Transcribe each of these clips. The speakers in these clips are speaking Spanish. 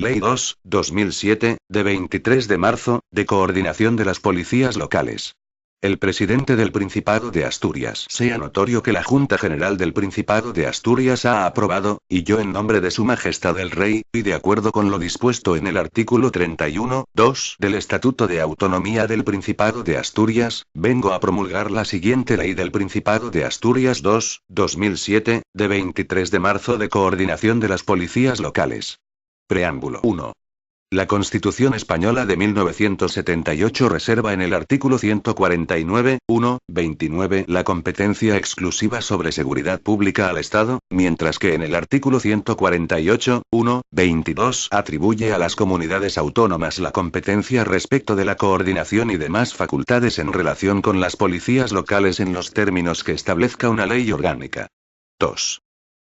Ley 2/2007, de 23 de marzo, de coordinación de las policías locales. El presidente del Principado de Asturias. Sea notorio que la Junta General del Principado de Asturias ha aprobado, y yo en nombre de Su Majestad el Rey, y de acuerdo con lo dispuesto en el artículo 31(2) del Estatuto de Autonomía del Principado de Asturias, vengo a promulgar la siguiente Ley del Principado de Asturias 2/2007, de 23 de marzo de coordinación de las policías locales. Preámbulo 1. La Constitución Española de 1978 reserva en el artículo 149(1)(29) la competencia exclusiva sobre seguridad pública al Estado, mientras que en el artículo 148(1)(22) atribuye a las comunidades autónomas la competencia respecto de la coordinación y demás facultades en relación con las policías locales en los términos que establezca una ley orgánica. 2.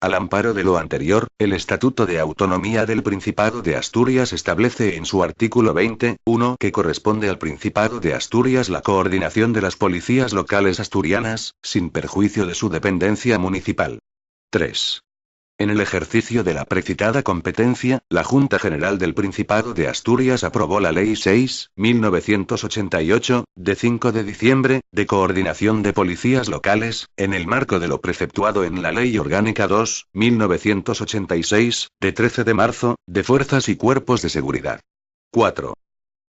Al amparo de lo anterior, el Estatuto de Autonomía del Principado de Asturias establece en su artículo 20(1) que corresponde al Principado de Asturias la coordinación de las policías locales asturianas, sin perjuicio de su dependencia municipal. 3. En el ejercicio de la precitada competencia, la Junta General del Principado de Asturias aprobó la Ley 6/1988, de 5 de diciembre, de coordinación de policías locales, en el marco de lo preceptuado en la Ley Orgánica 2/1986, de 13 de marzo, de Fuerzas y Cuerpos de Seguridad. 4.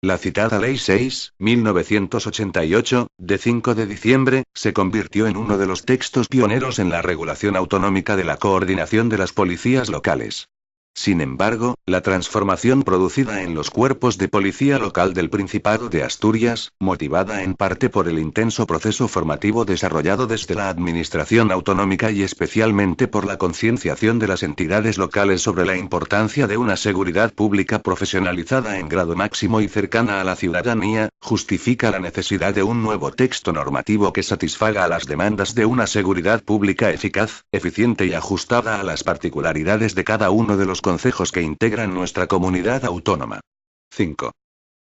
La citada Ley 6/1988, de 5 de diciembre, se convirtió en uno de los textos pioneros en la regulación autonómica de la coordinación de las policías locales. Sin embargo, la transformación producida en los cuerpos de policía local del Principado de Asturias, motivada en parte por el intenso proceso formativo desarrollado desde la Administración autonómica y especialmente por la concienciación de las entidades locales sobre la importancia de una seguridad pública profesionalizada en grado máximo y cercana a la ciudadanía, justifica la necesidad de un nuevo texto normativo que satisfaga a las demandas de una seguridad pública eficaz, eficiente y ajustada a las particularidades de cada uno de los concejos que integran nuestra comunidad autónoma. 5.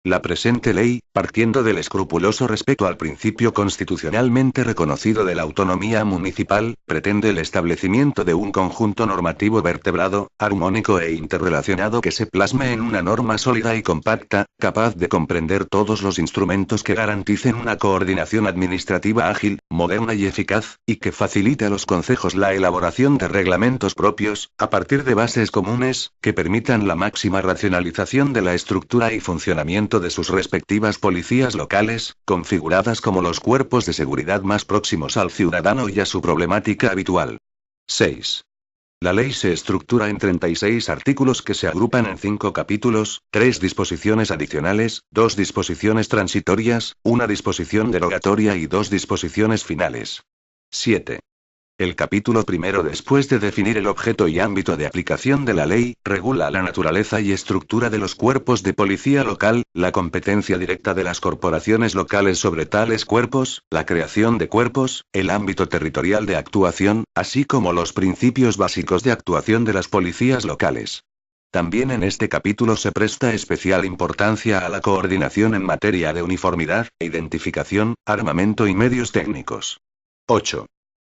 La presente ley, partiendo del escrupuloso respeto al principio constitucionalmente reconocido de la autonomía municipal, pretende el establecimiento de un conjunto normativo vertebrado, armónico e interrelacionado que se plasme en una norma sólida y compacta, capaz de comprender todos los instrumentos que garanticen una coordinación administrativa ágil, moderna y eficaz, y que facilite a los concejos la elaboración de reglamentos propios, a partir de bases comunes, que permitan la máxima racionalización de la estructura y funcionamiento de sus respectivas policías locales, configuradas como los cuerpos de seguridad más próximos al ciudadano y a su problemática habitual. 6. La ley se estructura en 36 artículos que se agrupan en 5 capítulos, 3 disposiciones adicionales, 2 disposiciones transitorias, 1 disposición derogatoria y 2 disposiciones finales. 7. El capítulo primero, después de definir el objeto y ámbito de aplicación de la ley, regula la naturaleza y estructura de los cuerpos de policía local, la competencia directa de las corporaciones locales sobre tales cuerpos, la creación de cuerpos, el ámbito territorial de actuación, así como los principios básicos de actuación de las policías locales. También en este capítulo se presta especial importancia a la coordinación en materia de uniformidad, identificación, armamento y medios técnicos. 8.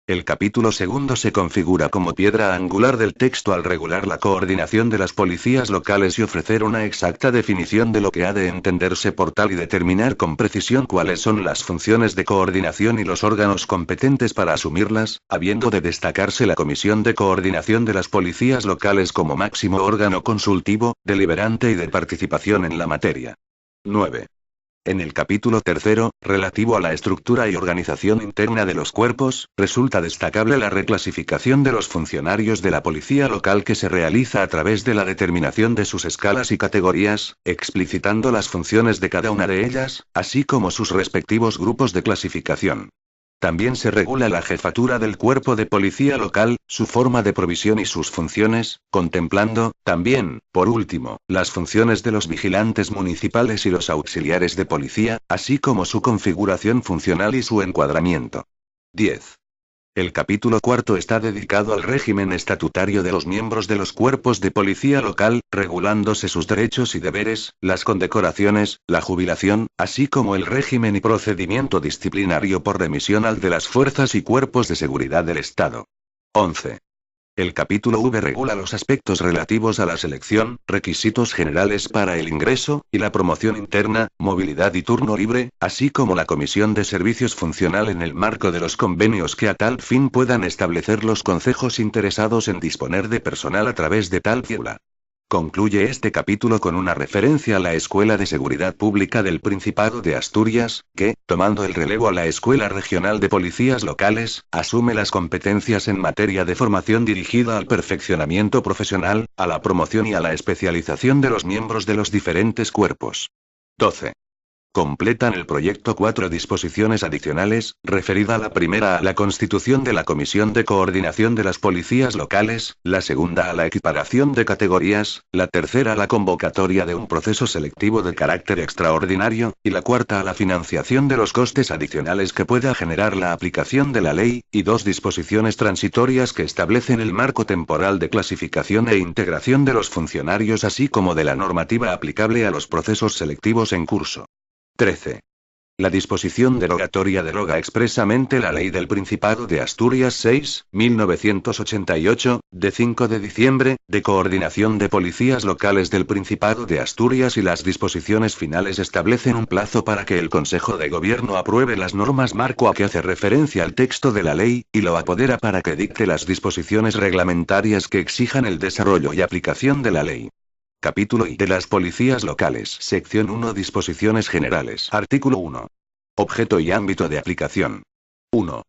El capítulo segundo se configura como piedra angular del texto al regular la coordinación de las policías locales y ofrecer una exacta definición de lo que ha de entenderse por tal y determinar con precisión cuáles son las funciones de coordinación y los órganos competentes para asumirlas, habiendo de destacarse la Comisión de Coordinación de las Policías Locales como máximo órgano consultivo, deliberante y de participación en la materia. 9. En el capítulo tercero, relativo a la estructura y organización interna de los cuerpos, resulta destacable la reclasificación de los funcionarios de la policía local que se realiza a través de la determinación de sus escalas y categorías, explicitando las funciones de cada una de ellas, así como sus respectivos grupos de clasificación. También se regula la jefatura del cuerpo de policía local, su forma de provisión y sus funciones, contemplando, también, por último, las funciones de los vigilantes municipales y los auxiliares de policía, así como su configuración funcional y su encuadramiento. 10. El capítulo cuarto está dedicado al régimen estatutario de los miembros de los cuerpos de policía local, regulándose sus derechos y deberes, las condecoraciones, la jubilación, así como el régimen y procedimiento disciplinario por remisión al de las fuerzas y cuerpos de seguridad del Estado. 11. El capítulo V regula los aspectos relativos a la selección, requisitos generales para el ingreso, y la promoción interna, movilidad y turno libre, así como la comisión de servicios funcional en el marco de los convenios que a tal fin puedan establecer los concejos interesados en disponer de personal a través de tal figura. Concluye este capítulo con una referencia a la Escuela de Seguridad Pública del Principado de Asturias, que, tomando el relevo a la Escuela Regional de Policías Locales, asume las competencias en materia de formación dirigida al perfeccionamiento profesional, a la promoción y a la especialización de los miembros de los diferentes cuerpos. 12. Completan el proyecto 4 disposiciones adicionales, referida la primera a la constitución de la Comisión de Coordinación de las Policías Locales, la segunda a la equiparación de categorías, la tercera a la convocatoria de un proceso selectivo de carácter extraordinario, y la cuarta a la financiación de los costes adicionales que pueda generar la aplicación de la ley, y 2 disposiciones transitorias que establecen el marco temporal de clasificación e integración de los funcionarios así como de la normativa aplicable a los procesos selectivos en curso. 13. La disposición derogatoria deroga expresamente la Ley del Principado de Asturias 6, 1988, de 5 de diciembre, de coordinación de policías locales del Principado de Asturias y las disposiciones finales establecen un plazo para que el Consejo de Gobierno apruebe las normas marco a que hace referencia al texto de la ley, y lo apodera para que dicte las disposiciones reglamentarias que exijan el desarrollo y aplicación de la ley. Capítulo I de las policías locales. Sección 1 Disposiciones generales. Artículo 1. Objeto y ámbito de aplicación. 1.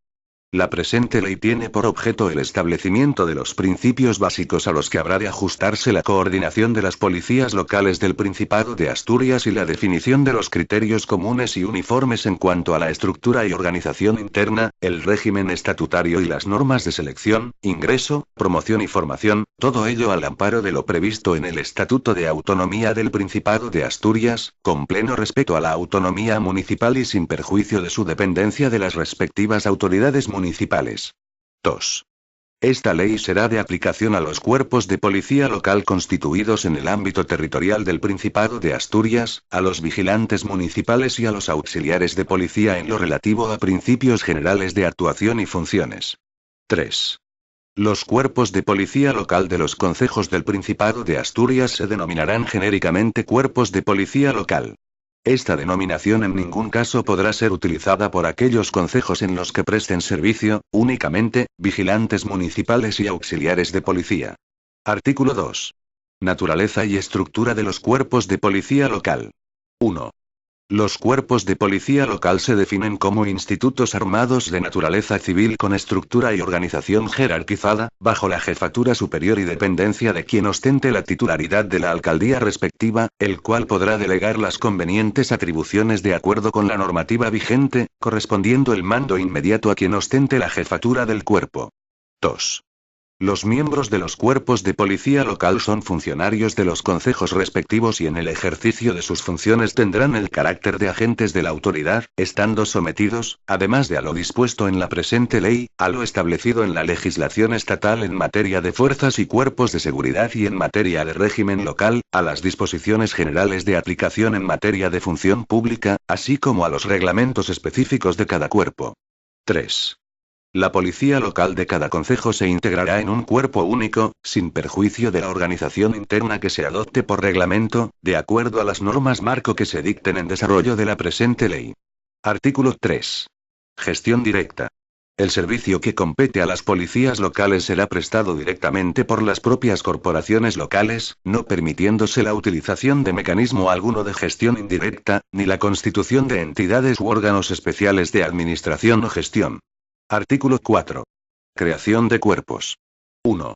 La presente ley tiene por objeto el establecimiento de los principios básicos a los que habrá de ajustarse la coordinación de las policías locales del Principado de Asturias y la definición de los criterios comunes y uniformes en cuanto a la estructura y organización interna, el régimen estatutario y las normas de selección, ingreso, promoción y formación, todo ello al amparo de lo previsto en el Estatuto de Autonomía del Principado de Asturias, con pleno respeto a la autonomía municipal y sin perjuicio de su dependencia de las respectivas autoridades municipales. 2. Esta ley será de aplicación a los cuerpos de policía local constituidos en el ámbito territorial del Principado de Asturias, a los vigilantes municipales y a los auxiliares de policía en lo relativo a principios generales de actuación y funciones. 3. Los cuerpos de policía local de los concejos del Principado de Asturias se denominarán genéricamente cuerpos de policía local. Esta denominación en ningún caso podrá ser utilizada por aquellos concejos en los que presten servicio, únicamente, vigilantes municipales y auxiliares de policía. Artículo 2. Naturaleza y estructura de los cuerpos de policía local. 1. Los cuerpos de policía local se definen como institutos armados de naturaleza civil con estructura y organización jerarquizada, bajo la jefatura superior y dependencia de quien ostente la titularidad de la alcaldía respectiva, el cual podrá delegar las convenientes atribuciones de acuerdo con la normativa vigente, correspondiendo el mando inmediato a quien ostente la jefatura del cuerpo. 2. Los miembros de los cuerpos de policía local son funcionarios de los concejos respectivos y en el ejercicio de sus funciones tendrán el carácter de agentes de la autoridad, estando sometidos, además de a lo dispuesto en la presente ley, a lo establecido en la legislación estatal en materia de fuerzas y cuerpos de seguridad y en materia de régimen local, a las disposiciones generales de aplicación en materia de función pública, así como a los reglamentos específicos de cada cuerpo. 3. La policía local de cada concejo se integrará en un cuerpo único, sin perjuicio de la organización interna que se adopte por reglamento, de acuerdo a las normas marco que se dicten en desarrollo de la presente ley. Artículo 3. Gestión directa. El servicio que compete a las policías locales será prestado directamente por las propias corporaciones locales, no permitiéndose la utilización de mecanismo alguno de gestión indirecta, ni la constitución de entidades u órganos especiales de administración o gestión. Artículo 4. Creación de cuerpos. 1.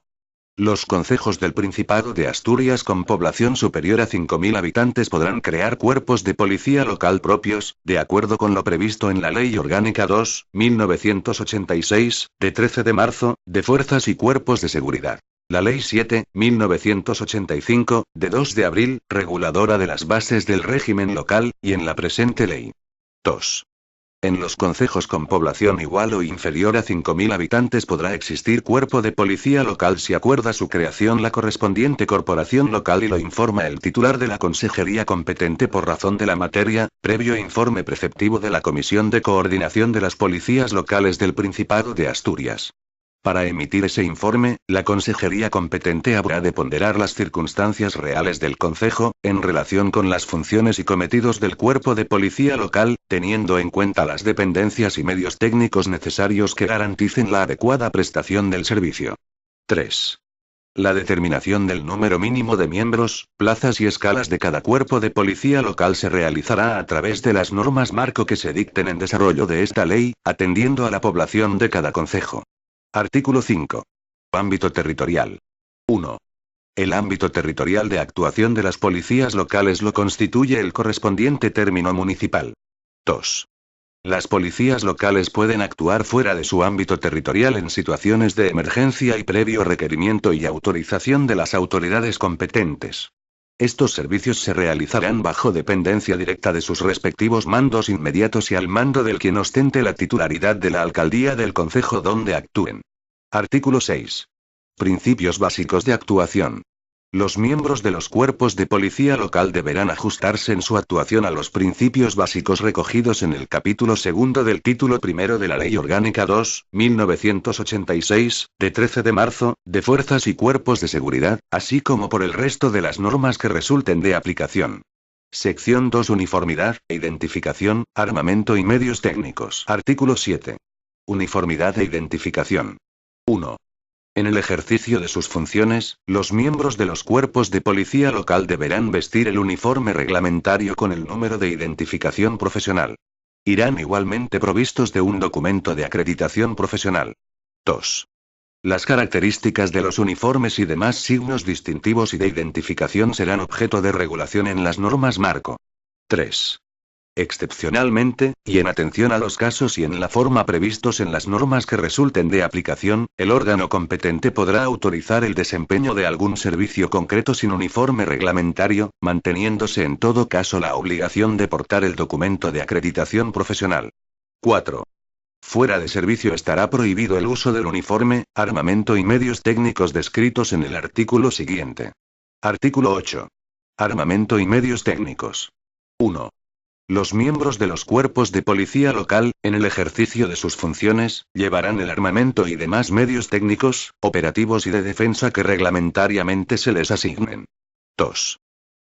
Los concejos del Principado de Asturias con población superior a 5.000 habitantes podrán crear cuerpos de policía local propios, de acuerdo con lo previsto en la Ley Orgánica 2, 1986, de 13 de marzo, de Fuerzas y Cuerpos de Seguridad. La Ley 7, 1985, de 2 de abril, reguladora de las bases del régimen local, y en la presente ley. 2. En los concejos con población igual o inferior a 5.000 habitantes podrá existir cuerpo de policía local si acuerda su creación la correspondiente corporación local y lo informa el titular de la consejería competente por razón de la materia, previo informe preceptivo de la Comisión de Coordinación de las Policías Locales del Principado de Asturias. Para emitir ese informe, la consejería competente habrá de ponderar las circunstancias reales del concejo, en relación con las funciones y cometidos del cuerpo de policía local, teniendo en cuenta las dependencias y medios técnicos necesarios que garanticen la adecuada prestación del servicio. 3. La determinación del número mínimo de miembros, plazas y escalas de cada cuerpo de policía local se realizará a través de las normas marco que se dicten en desarrollo de esta ley, atendiendo a la población de cada concejo. Artículo 5. Ámbito territorial. 1. El ámbito territorial de actuación de las policías locales lo constituye el correspondiente término municipal. 2. Las policías locales pueden actuar fuera de su ámbito territorial en situaciones de emergencia y previo requerimiento y autorización de las autoridades competentes. Estos servicios se realizarán bajo dependencia directa de sus respectivos mandos inmediatos y al mando del quien ostente la titularidad de la alcaldía del concejo donde actúen. Artículo 6. Principios básicos de actuación. Los miembros de los cuerpos de policía local deberán ajustarse en su actuación a los principios básicos recogidos en el capítulo segundo del título primero de la Ley Orgánica 2/1986, de 13 de marzo, de Fuerzas y Cuerpos de Seguridad, así como por el resto de las normas que resulten de aplicación. Sección 2. Uniformidad, identificación, armamento y medios técnicos. Artículo 7. Uniformidad e identificación. 1. En el ejercicio de sus funciones, los miembros de los cuerpos de policía local deberán vestir el uniforme reglamentario con el número de identificación profesional. Irán igualmente provistos de un documento de acreditación profesional. 2. Las características de los uniformes y demás signos distintivos y de identificación serán objeto de regulación en las normas marco. 3. Excepcionalmente, y en atención a los casos y en la forma previstos en las normas que resulten de aplicación, el órgano competente podrá autorizar el desempeño de algún servicio concreto sin uniforme reglamentario, manteniéndose en todo caso la obligación de portar el documento de acreditación profesional. 4. Fuera de servicio estará prohibido el uso del uniforme, armamento y medios técnicos descritos en el artículo siguiente. Artículo 8. Armamento y medios técnicos. 1. Los miembros de los cuerpos de policía local, en el ejercicio de sus funciones, llevarán el armamento y demás medios técnicos, operativos y de defensa que reglamentariamente se les asignen. 2.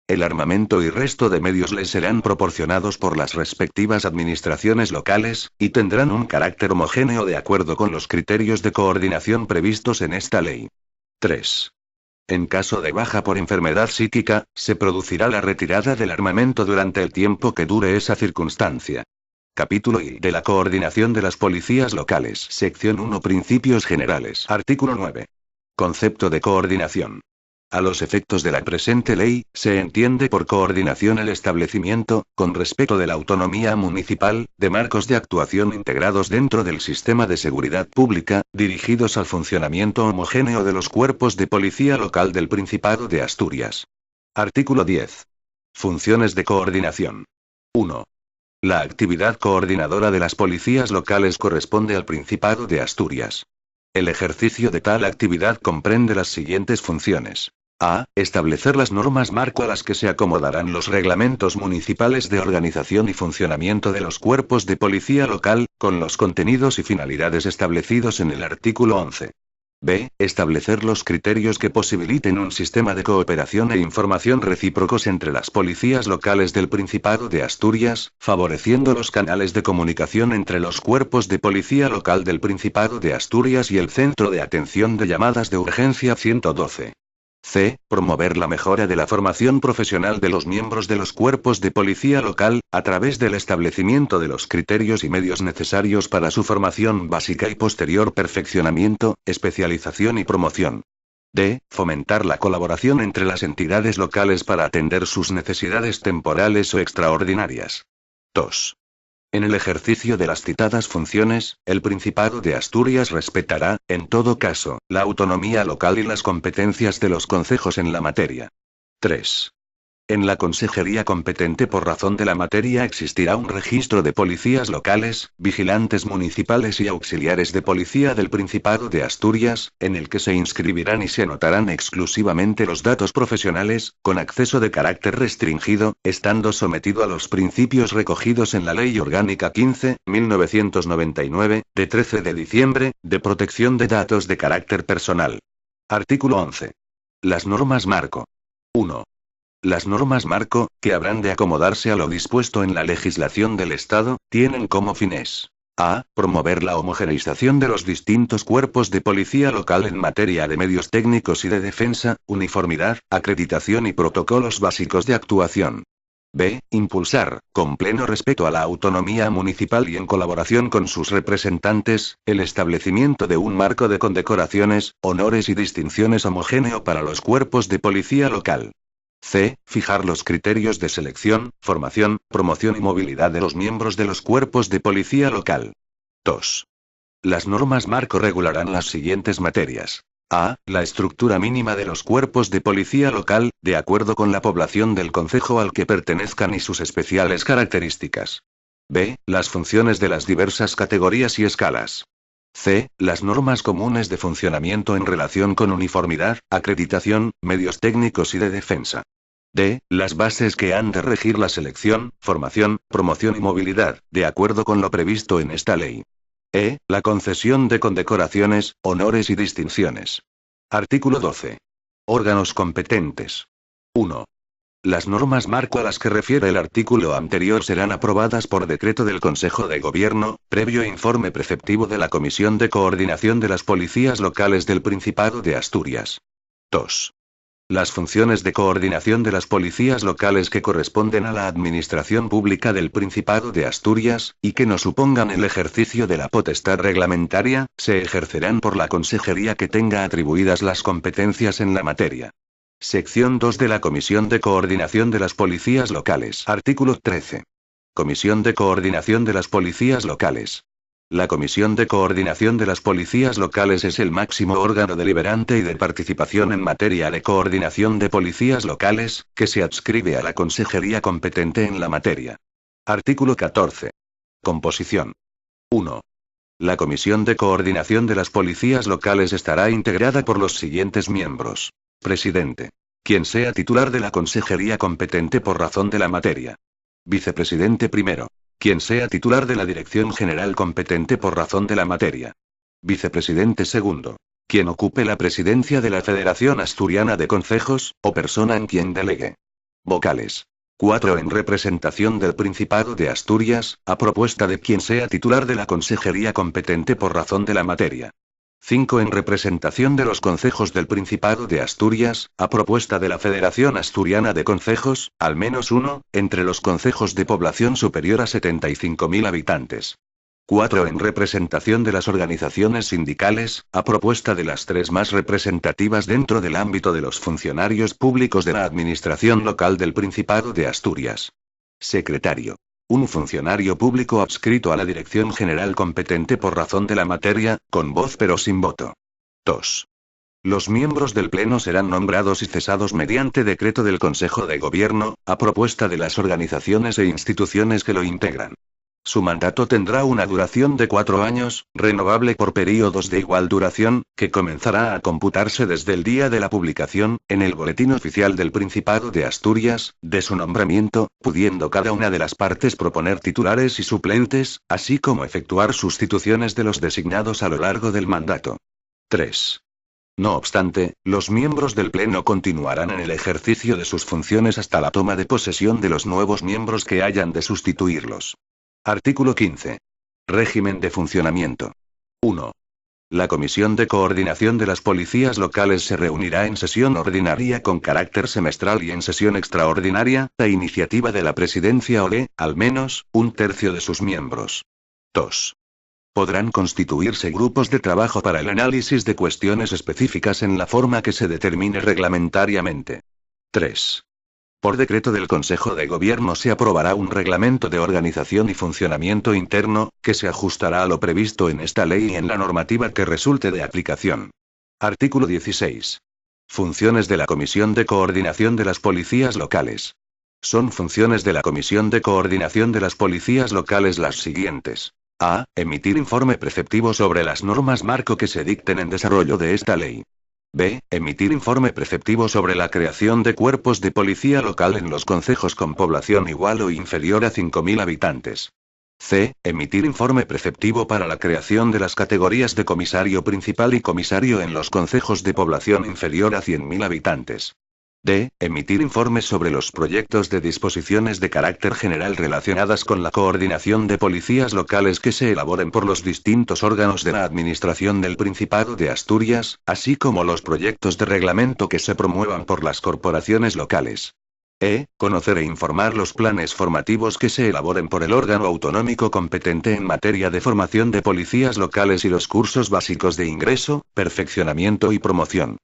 El armamento y resto de medios les serán proporcionados por las respectivas administraciones locales, y tendrán un carácter homogéneo de acuerdo con los criterios de coordinación previstos en esta ley. 3. En caso de baja por enfermedad psíquica, se producirá la retirada del armamento durante el tiempo que dure esa circunstancia. Capítulo I de la coordinación de las policías locales. Sección 1. Principios generales. Artículo 9. Concepto de coordinación. A los efectos de la presente ley, se entiende por coordinación el establecimiento, con respeto de la autonomía municipal, de marcos de actuación integrados dentro del sistema de seguridad pública, dirigidos al funcionamiento homogéneo de los cuerpos de policía local del Principado de Asturias. Artículo 10. Funciones de coordinación. 1. La actividad coordinadora de las policías locales corresponde al Principado de Asturias. El ejercicio de tal actividad comprende las siguientes funciones. A. Establecer las normas marco a las que se acomodarán los reglamentos municipales de organización y funcionamiento de los cuerpos de policía local, con los contenidos y finalidades establecidos en el artículo 11. B. Establecer los criterios que posibiliten un sistema de cooperación e información recíprocos entre las policías locales del Principado de Asturias, favoreciendo los canales de comunicación entre los cuerpos de policía local del Principado de Asturias y el Centro de Atención de Llamadas de Urgencia 112. C. Promover la mejora de la formación profesional de los miembros de los cuerpos de policía local, a través del establecimiento de los criterios y medios necesarios para su formación básica y posterior perfeccionamiento, especialización y promoción. D. Fomentar la colaboración entre las entidades locales para atender sus necesidades temporales o extraordinarias. 2. En el ejercicio de las citadas funciones, el Principado de Asturias respetará, en todo caso, la autonomía local y las competencias de los concejos en la materia. 3. En la consejería competente por razón de la materia existirá un registro de policías locales, vigilantes municipales y auxiliares de policía del Principado de Asturias, en el que se inscribirán y se anotarán exclusivamente los datos profesionales, con acceso de carácter restringido, estando sometido a los principios recogidos en la Ley Orgánica 15/1999, de 13 de diciembre, de protección de datos de carácter personal. Artículo 11. Las normas marco. 1. Las normas marco, que habrán de acomodarse a lo dispuesto en la legislación del Estado, tienen como fines: a. Promover la homogeneización de los distintos cuerpos de policía local en materia de medios técnicos y de defensa, uniformidad, acreditación y protocolos básicos de actuación. b. Impulsar, con pleno respeto a la autonomía municipal y en colaboración con sus representantes, el establecimiento de un marco de condecoraciones, honores y distinciones homogéneo para los cuerpos de policía local. c. Fijar los criterios de selección, formación, promoción y movilidad de los miembros de los cuerpos de policía local. 2. Las normas marco regularán las siguientes materias. A. La estructura mínima de los cuerpos de policía local, de acuerdo con la población del concejo al que pertenezcan y sus especiales características. B. Las funciones de las diversas categorías y escalas. C. Las normas comunes de funcionamiento en relación con uniformidad, acreditación, medios técnicos y de defensa. D. Las bases que han de regir la selección, formación, promoción y movilidad, de acuerdo con lo previsto en esta ley. E. La concesión de condecoraciones, honores y distinciones. Artículo 12. Órganos competentes. 1. Las normas marco a las que refiere el artículo anterior serán aprobadas por decreto del Consejo de Gobierno, previo informe preceptivo de la Comisión de Coordinación de las Policías Locales del Principado de Asturias. 2. Las funciones de coordinación de las policías locales que corresponden a la Administración Pública del Principado de Asturias, y que no supongan el ejercicio de la potestad reglamentaria, se ejercerán por la consejería que tenga atribuidas las competencias en la materia. Sección 2 de la Comisión de Coordinación de las Policías Locales. Artículo 13. Comisión de Coordinación de las Policías Locales. La Comisión de Coordinación de las Policías Locales es el máximo órgano deliberante y de participación en materia de coordinación de policías locales, que se adscribe a la consejería competente en la materia. Artículo 14. Composición. 1. La Comisión de Coordinación de las Policías Locales estará integrada por los siguientes miembros. Presidente. Quien sea titular de la consejería competente por razón de la materia. Vicepresidente primero. Quien sea titular de la Dirección General competente por razón de la materia. Vicepresidente segundo. Quien ocupe la presidencia de la Federación Asturiana de Concejos, o persona en quien delegue. Vocales. 4. En representación del Principado de Asturias, a propuesta de quien sea titular de la consejería competente por razón de la materia. 5. En representación de los concejos del Principado de Asturias, a propuesta de la Federación Asturiana de Concejos, al menos uno, entre los concejos de población superior a 75.000 habitantes. 4. En representación de las organizaciones sindicales, a propuesta de las 3 más representativas dentro del ámbito de los funcionarios públicos de la Administración Local del Principado de Asturias. Secretario. Un funcionario público adscrito a la Dirección General competente por razón de la materia, con voz pero sin voto. 2. Los miembros del Pleno serán nombrados y cesados mediante decreto del Consejo de Gobierno, a propuesta de las organizaciones e instituciones que lo integran. Su mandato tendrá una duración de 4 años, renovable por períodos de igual duración, que comenzará a computarse desde el día de la publicación, en el Boletín Oficial del Principado de Asturias, de su nombramiento, pudiendo cada una de las partes proponer titulares y suplentes, así como efectuar sustituciones de los designados a lo largo del mandato. 3. No obstante, los miembros del Pleno continuarán en el ejercicio de sus funciones hasta la toma de posesión de los nuevos miembros que hayan de sustituirlos. Artículo 15. Régimen de funcionamiento. 1. La Comisión de Coordinación de las Policías Locales se reunirá en sesión ordinaria con carácter semestral y en sesión extraordinaria, a iniciativa de la Presidencia o de, al menos, un tercio de sus miembros. 2. Podrán constituirse grupos de trabajo para el análisis de cuestiones específicas en la forma que se determine reglamentariamente. 3. Por decreto del Consejo de Gobierno se aprobará un reglamento de organización y funcionamiento interno, que se ajustará a lo previsto en esta ley y en la normativa que resulte de aplicación. Artículo 16. Funciones de la Comisión de Coordinación de las Policías Locales. Son funciones de la Comisión de Coordinación de las Policías Locales las siguientes. A. Emitir informe preceptivo sobre las normas marco que se dicten en desarrollo de esta ley. B. Emitir informe preceptivo sobre la creación de cuerpos de policía local en los concejos con población igual o inferior a 5.000 habitantes. C. Emitir informe preceptivo para la creación de las categorías de comisario principal y comisario en los concejos de población inferior a 100.000 habitantes. D. Emitir informes sobre los proyectos de disposiciones de carácter general relacionadas con la coordinación de policías locales que se elaboren por los distintos órganos de la Administración del Principado de Asturias, así como los proyectos de reglamento que se promuevan por las corporaciones locales. E. Conocer e informar los planes formativos que se elaboren por el órgano autonómico competente en materia de formación de policías locales y los cursos básicos de ingreso, perfeccionamiento y promoción.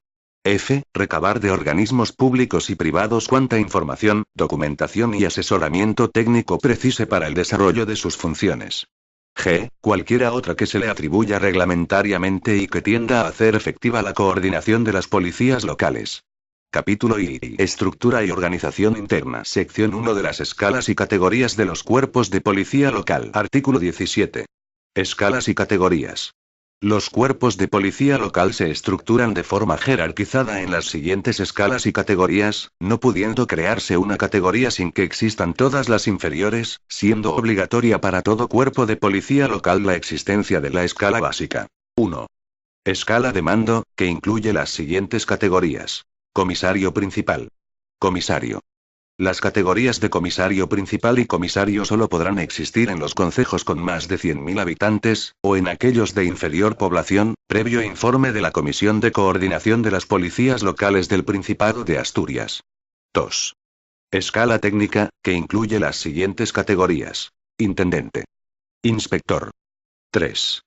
F. Recabar de organismos públicos y privados cuanta información, documentación y asesoramiento técnico precise para el desarrollo de sus funciones. G. Cualquiera otra que se le atribuya reglamentariamente y que tienda a hacer efectiva la coordinación de las policías locales. Capítulo I. Estructura y organización interna. Sección 1 de las escalas y categorías de los cuerpos de policía local. Artículo 17. Escalas y categorías. Los cuerpos de policía local se estructuran de forma jerarquizada en las siguientes escalas y categorías, no pudiendo crearse una categoría sin que existan todas las inferiores, siendo obligatoria para todo cuerpo de policía local la existencia de la escala básica. 1. Escala de mando, que incluye las siguientes categorías. Comisario principal. Comisario. Las categorías de comisario principal y comisario solo podrán existir en los concejos con más de 100.000 habitantes, o en aquellos de inferior población, previo informe de la Comisión de Coordinación de las Policías Locales del Principado de Asturias. 2. Escala técnica, que incluye las siguientes categorías. Intendente. Inspector. 3.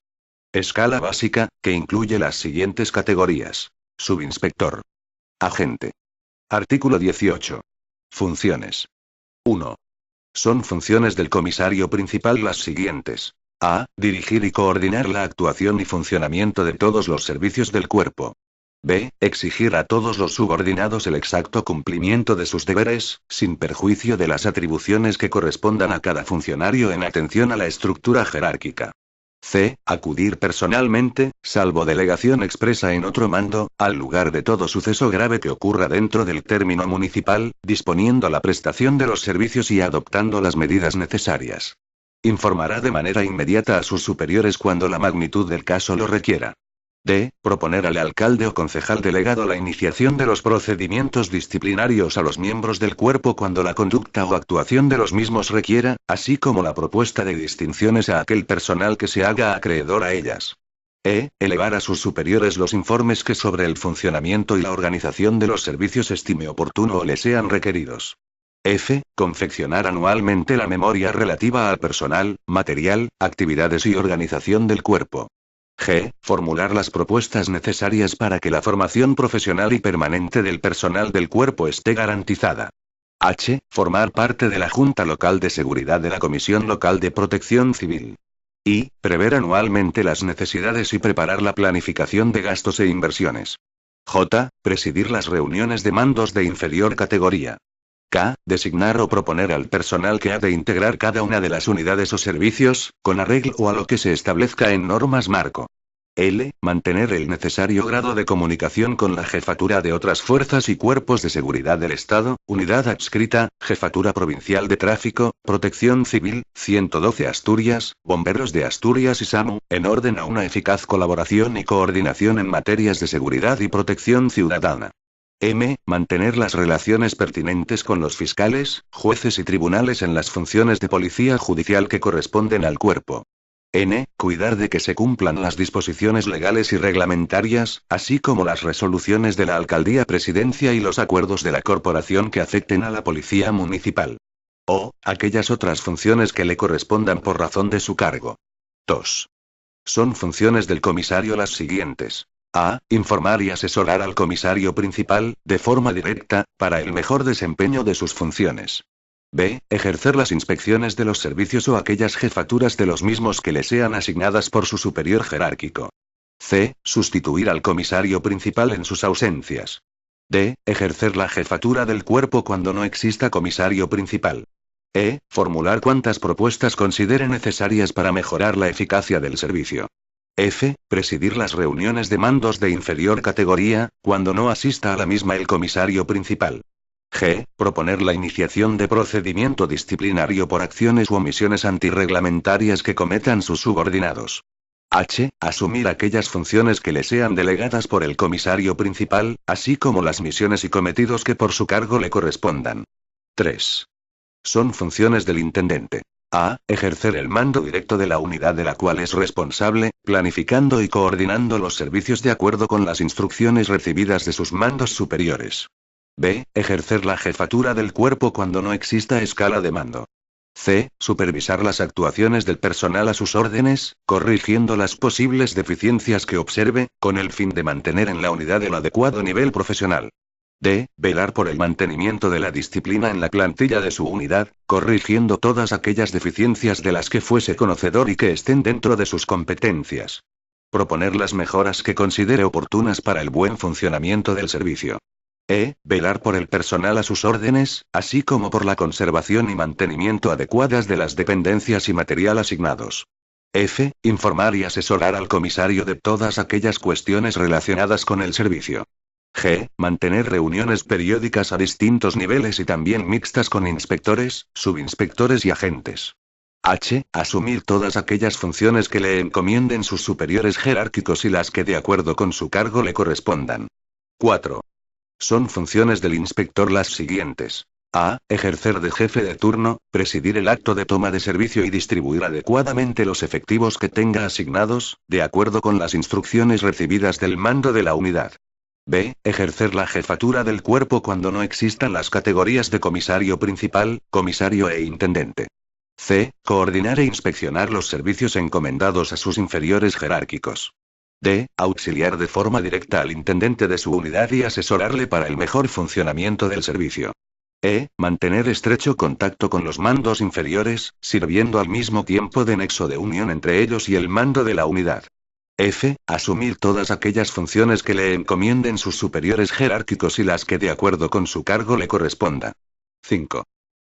Escala básica, que incluye las siguientes categorías. Subinspector. Agente. Artículo 18. Funciones. 1. Son funciones del comisario principal las siguientes. A. Dirigir y coordinar la actuación y funcionamiento de todos los servicios del cuerpo. B. Exigir a todos los subordinados el exacto cumplimiento de sus deberes, sin perjuicio de las atribuciones que correspondan a cada funcionario en atención a la estructura jerárquica. C. Acudir personalmente, salvo delegación expresa en otro mando, al lugar de todo suceso grave que ocurra dentro del término municipal, disponiendo la prestación de los servicios y adoptando las medidas necesarias. Informará de manera inmediata a sus superiores cuando la magnitud del caso lo requiera. D. Proponer al alcalde o concejal delegado la iniciación de los procedimientos disciplinarios a los miembros del cuerpo cuando la conducta o actuación de los mismos requiera, así como la propuesta de distinciones a aquel personal que se haga acreedor a ellas. E. Elevar a sus superiores los informes que sobre el funcionamiento y la organización de los servicios estime oportuno o le sean requeridos. F. Confeccionar anualmente la memoria relativa al personal, material, actividades y organización del cuerpo. G. Formular las propuestas necesarias para que la formación profesional y permanente del personal del cuerpo esté garantizada. H. Formar parte de la Junta Local de Seguridad de la Comisión Local de Protección Civil. I. Prever anualmente las necesidades y preparar la planificación de gastos e inversiones. J. Presidir las reuniones de mandos de inferior categoría. K. Designar o proponer al personal que ha de integrar cada una de las unidades o servicios, con arreglo a lo que se establezca en normas marco. L. Mantener el necesario grado de comunicación con la jefatura de otras fuerzas y cuerpos de seguridad del Estado, unidad adscrita, Jefatura Provincial de Tráfico, Protección Civil, 112 Asturias, Bomberos de Asturias y SAMU, en orden a una eficaz colaboración y coordinación en materias de seguridad y protección ciudadana. M. Mantener las relaciones pertinentes con los fiscales, jueces y tribunales en las funciones de policía judicial que corresponden al cuerpo. N. Cuidar de que se cumplan las disposiciones legales y reglamentarias, así como las resoluciones de la alcaldía presidencia y los acuerdos de la corporación que afecten a la policía municipal. O. Aquellas otras funciones que le correspondan por razón de su cargo. 2. Son funciones del comisario las siguientes. A. Informar y asesorar al comisario principal, de forma directa, para el mejor desempeño de sus funciones. B. Ejercer las inspecciones de los servicios o aquellas jefaturas de los mismos que le sean asignadas por su superior jerárquico. C. Sustituir al comisario principal en sus ausencias. D. Ejercer la jefatura del cuerpo cuando no exista comisario principal. E. Formular cuantas propuestas considere necesarias para mejorar la eficacia del servicio. F. Presidir las reuniones de mandos de inferior categoría, cuando no asista a la misma el comisario principal. G. Proponer la iniciación de procedimiento disciplinario por acciones u omisiones antirreglamentarias que cometan sus subordinados. H. Asumir aquellas funciones que le sean delegadas por el comisario principal, así como las misiones y cometidos que por su cargo le correspondan. 3. Son funciones del intendente. A. Ejercer el mando directo de la unidad de la cual es responsable, planificando y coordinando los servicios de acuerdo con las instrucciones recibidas de sus mandos superiores. B. Ejercer la jefatura del cuerpo cuando no exista escala de mando. C. Supervisar las actuaciones del personal a sus órdenes, corrigiendo las posibles deficiencias que observe, con el fin de mantener en la unidad el adecuado nivel profesional. D. Velar por el mantenimiento de la disciplina en la plantilla de su unidad, corrigiendo todas aquellas deficiencias de las que fuese conocedor y que estén dentro de sus competencias. Proponer las mejoras que considere oportunas para el buen funcionamiento del servicio. E. Velar por el personal a sus órdenes, así como por la conservación y mantenimiento adecuadas de las dependencias y material asignados. F. Informar y asesorar al comisario de todas aquellas cuestiones relacionadas con el servicio. G. Mantener reuniones periódicas a distintos niveles y también mixtas con inspectores, subinspectores y agentes. H. Asumir todas aquellas funciones que le encomienden sus superiores jerárquicos y las que de acuerdo con su cargo le correspondan. 4. Son funciones del inspector las siguientes. A. Ejercer de jefe de turno, presidir el acto de toma de servicio y distribuir adecuadamente los efectivos que tenga asignados, de acuerdo con las instrucciones recibidas del mando de la unidad. B. Ejercer la jefatura del cuerpo cuando no existan las categorías de comisario principal, comisario e intendente. C. Coordinar e inspeccionar los servicios encomendados a sus inferiores jerárquicos. D. Auxiliar de forma directa al intendente de su unidad y asesorarle para el mejor funcionamiento del servicio. E. Mantener estrecho contacto con los mandos inferiores, sirviendo al mismo tiempo de nexo de unión entre ellos y el mando de la unidad. F. Asumir todas aquellas funciones que le encomienden sus superiores jerárquicos y las que de acuerdo con su cargo le corresponda. 5.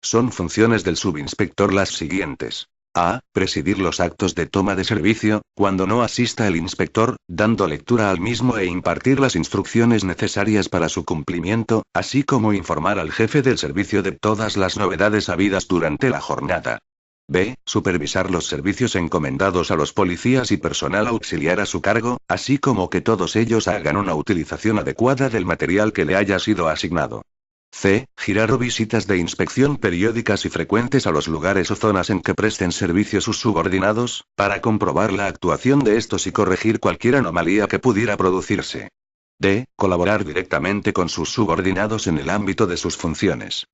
Son funciones del subinspector las siguientes. A. Presidir los actos de toma de servicio, cuando no asista el inspector, dando lectura al mismo e impartir las instrucciones necesarias para su cumplimiento, así como informar al jefe del servicio de todas las novedades habidas durante la jornada. B. Supervisar los servicios encomendados a los policías y personal auxiliar a su cargo, así como que todos ellos hagan una utilización adecuada del material que le haya sido asignado. C. Girar o visitas de inspección periódicas y frecuentes a los lugares o zonas en que presten servicio sus subordinados, para comprobar la actuación de estos y corregir cualquier anomalía que pudiera producirse. D. Colaborar directamente con sus subordinados en el ámbito de sus funciones.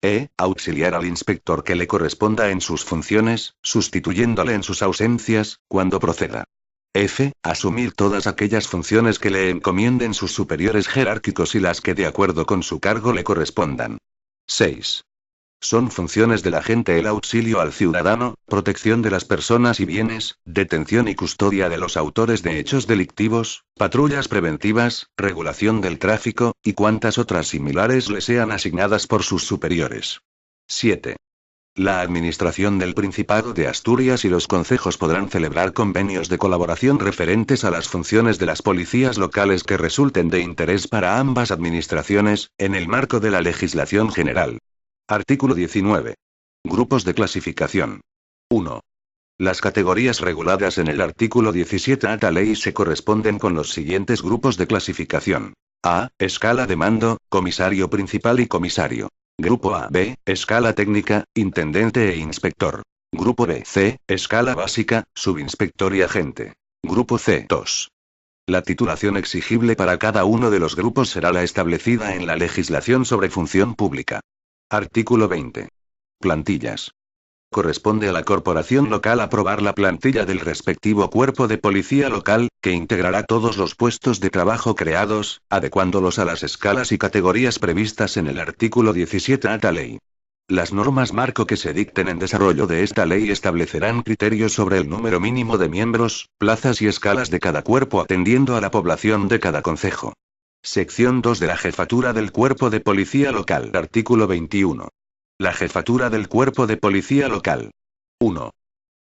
E. Auxiliar al inspector que le corresponda en sus funciones, sustituyéndole en sus ausencias, cuando proceda. F. Asumir todas aquellas funciones que le encomienden sus superiores jerárquicos y las que de acuerdo con su cargo le correspondan. 6. Son funciones del agente el auxilio al ciudadano, protección de las personas y bienes, detención y custodia de los autores de hechos delictivos, patrullas preventivas, regulación del tráfico, y cuantas otras similares le sean asignadas por sus superiores. 7. La Administración del Principado de Asturias y los concejos podrán celebrar convenios de colaboración referentes a las funciones de las policías locales que resulten de interés para ambas administraciones, en el marco de la legislación general. Artículo 19. Grupos de clasificación. 1. Las categorías reguladas en el artículo 17 de esta ley se corresponden con los siguientes grupos de clasificación. A. Escala de mando, comisario principal y comisario. Grupo A. B. Escala técnica, intendente e inspector. Grupo B. C. Escala básica, subinspector y agente. Grupo C. 2. La titulación exigible para cada uno de los grupos será la establecida en la legislación sobre función pública. Artículo 20. Plantillas. Corresponde a la corporación local aprobar la plantilla del respectivo cuerpo de policía local, que integrará todos los puestos de trabajo creados, adecuándolos a las escalas y categorías previstas en el artículo 17 de esta ley. Las normas marco que se dicten en desarrollo de esta ley establecerán criterios sobre el número mínimo de miembros, plazas y escalas de cada cuerpo atendiendo a la población de cada concejo. Sección 2 de la Jefatura del Cuerpo de Policía Local. Artículo 21. La Jefatura del Cuerpo de Policía Local. 1.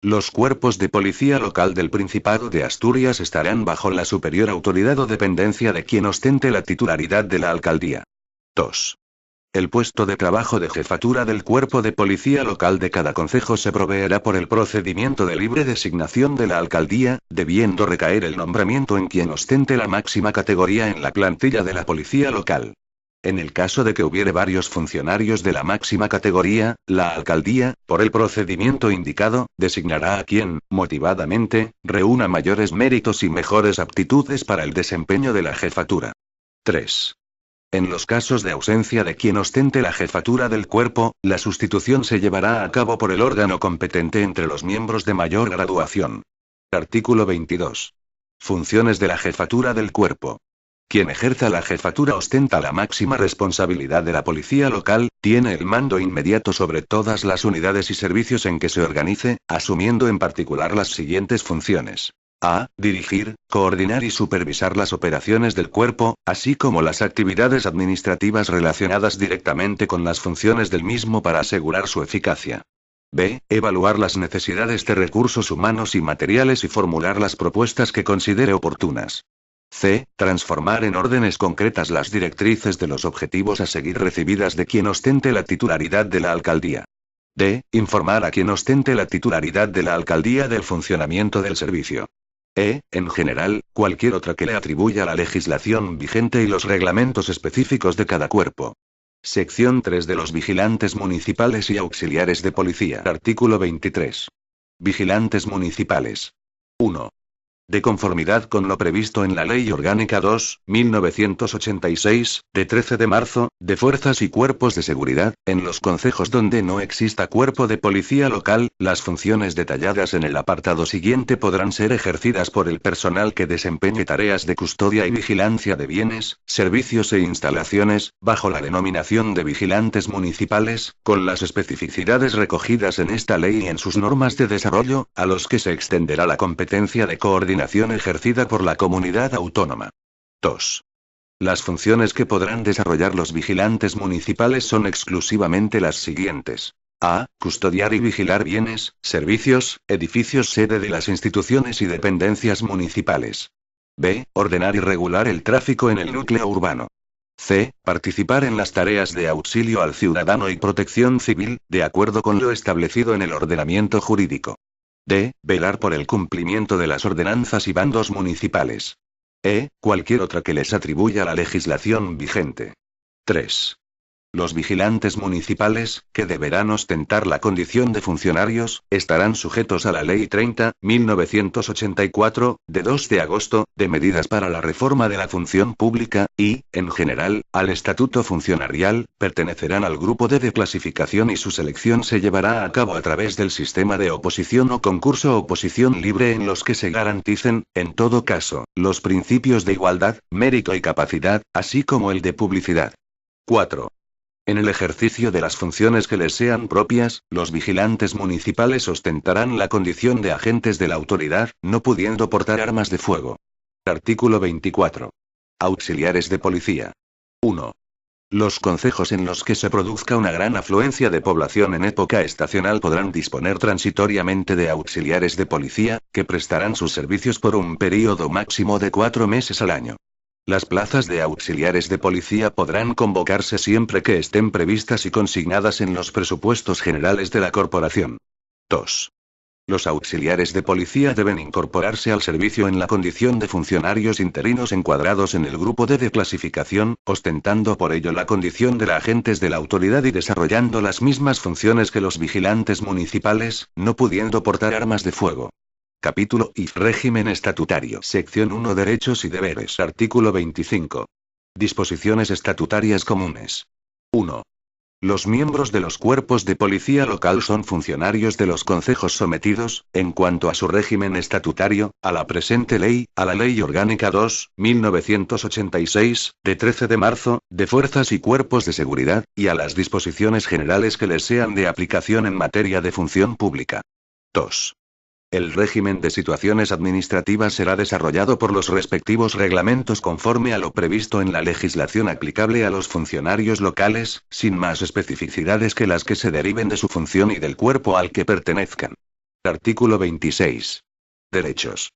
Los cuerpos de policía local del Principado de Asturias estarán bajo la superior autoridad o dependencia de quien ostente la titularidad de la alcaldía. 2. El puesto de trabajo de jefatura del cuerpo de policía local de cada concejo se proveerá por el procedimiento de libre designación de la alcaldía, debiendo recaer el nombramiento en quien ostente la máxima categoría en la plantilla de la policía local. En el caso de que hubiere varios funcionarios de la máxima categoría, la alcaldía, por el procedimiento indicado, designará a quien, motivadamente, reúna mayores méritos y mejores aptitudes para el desempeño de la jefatura. 3. En los casos de ausencia de quien ostente la jefatura del cuerpo, la sustitución se llevará a cabo por el órgano competente entre los miembros de mayor graduación. Artículo 22. Funciones de la jefatura del cuerpo. Quien ejerza la jefatura ostenta la máxima responsabilidad de la policía local, tiene el mando inmediato sobre todas las unidades y servicios en que se organice, asumiendo en particular las siguientes funciones. A. Dirigir, coordinar y supervisar las operaciones del cuerpo, así como las actividades administrativas relacionadas directamente con las funciones del mismo para asegurar su eficacia. B. Evaluar las necesidades de recursos humanos y materiales y formular las propuestas que considere oportunas. C. Transformar en órdenes concretas las directrices de los objetivos a seguir recibidas de quien ostente la titularidad de la alcaldía. D. Informar a quien ostente la titularidad de la alcaldía del funcionamiento del servicio. E. En general, cualquier otra que le atribuya la legislación vigente y los reglamentos específicos de cada cuerpo. Sección 3 de los vigilantes municipales y auxiliares de policía. Artículo 23. Vigilantes municipales. 1. De conformidad con lo previsto en la Ley Orgánica 2/1986, de 13 de marzo, de Fuerzas y Cuerpos de Seguridad, en los concejos donde no exista cuerpo de policía local, las funciones detalladas en el apartado siguiente podrán ser ejercidas por el personal que desempeñe tareas de custodia y vigilancia de bienes, servicios e instalaciones, bajo la denominación de vigilantes municipales, con las especificidades recogidas en esta ley y en sus normas de desarrollo, a los que se extenderá la competencia de coordinación ejercida por la comunidad autónoma. 2. Las funciones que podrán desarrollar los vigilantes municipales son exclusivamente las siguientes. A. Custodiar y vigilar bienes, servicios, edificios sede de las instituciones y dependencias municipales. B. Ordenar y regular el tráfico en el núcleo urbano. C. Participar en las tareas de auxilio al ciudadano y protección civil, de acuerdo con lo establecido en el ordenamiento jurídico. D. Velar por el cumplimiento de las ordenanzas y bandos municipales. E. Cualquier otra que les atribuya la legislación vigente. 3. Los vigilantes municipales, que deberán ostentar la condición de funcionarios, estarán sujetos a la Ley 30/1984, de 2 de agosto, de medidas para la reforma de la función pública, y, en general, al Estatuto Funcionarial, pertenecerán al grupo D de clasificación y su selección se llevará a cabo a través del sistema de oposición o concurso oposición libre en los que se garanticen, en todo caso, los principios de igualdad, mérito y capacidad, así como el de publicidad. 4. En el ejercicio de las funciones que les sean propias, los vigilantes municipales ostentarán la condición de agentes de la autoridad, no pudiendo portar armas de fuego. Artículo 24. Auxiliares de policía. 1. Los concejos en los que se produzca una gran afluencia de población en época estacional podrán disponer transitoriamente de auxiliares de policía, que prestarán sus servicios por un período máximo de 4 meses al año. Las plazas de auxiliares de policía podrán convocarse siempre que estén previstas y consignadas en los presupuestos generales de la corporación. 2. Los auxiliares de policía deben incorporarse al servicio en la condición de funcionarios interinos encuadrados en el grupo D de clasificación, ostentando por ello la condición de agentes de la autoridad y desarrollando las mismas funciones que los vigilantes municipales, no pudiendo portar armas de fuego. Capítulo I. Régimen estatutario. Sección 1. Derechos y deberes. Artículo 25. Disposiciones estatutarias comunes. 1. Los miembros de los cuerpos de policía local son funcionarios de los concejos sometidos, en cuanto a su régimen estatutario, a la presente ley, a la Ley Orgánica 2/1986, de 13 de marzo, de Fuerzas y Cuerpos de Seguridad, y a las disposiciones generales que les sean de aplicación en materia de función pública. 2. El régimen de situaciones administrativas será desarrollado por los respectivos reglamentos conforme a lo previsto en la legislación aplicable a los funcionarios locales, sin más especificidades que las que se deriven de su función y del cuerpo al que pertenezcan. Artículo 26. Derechos.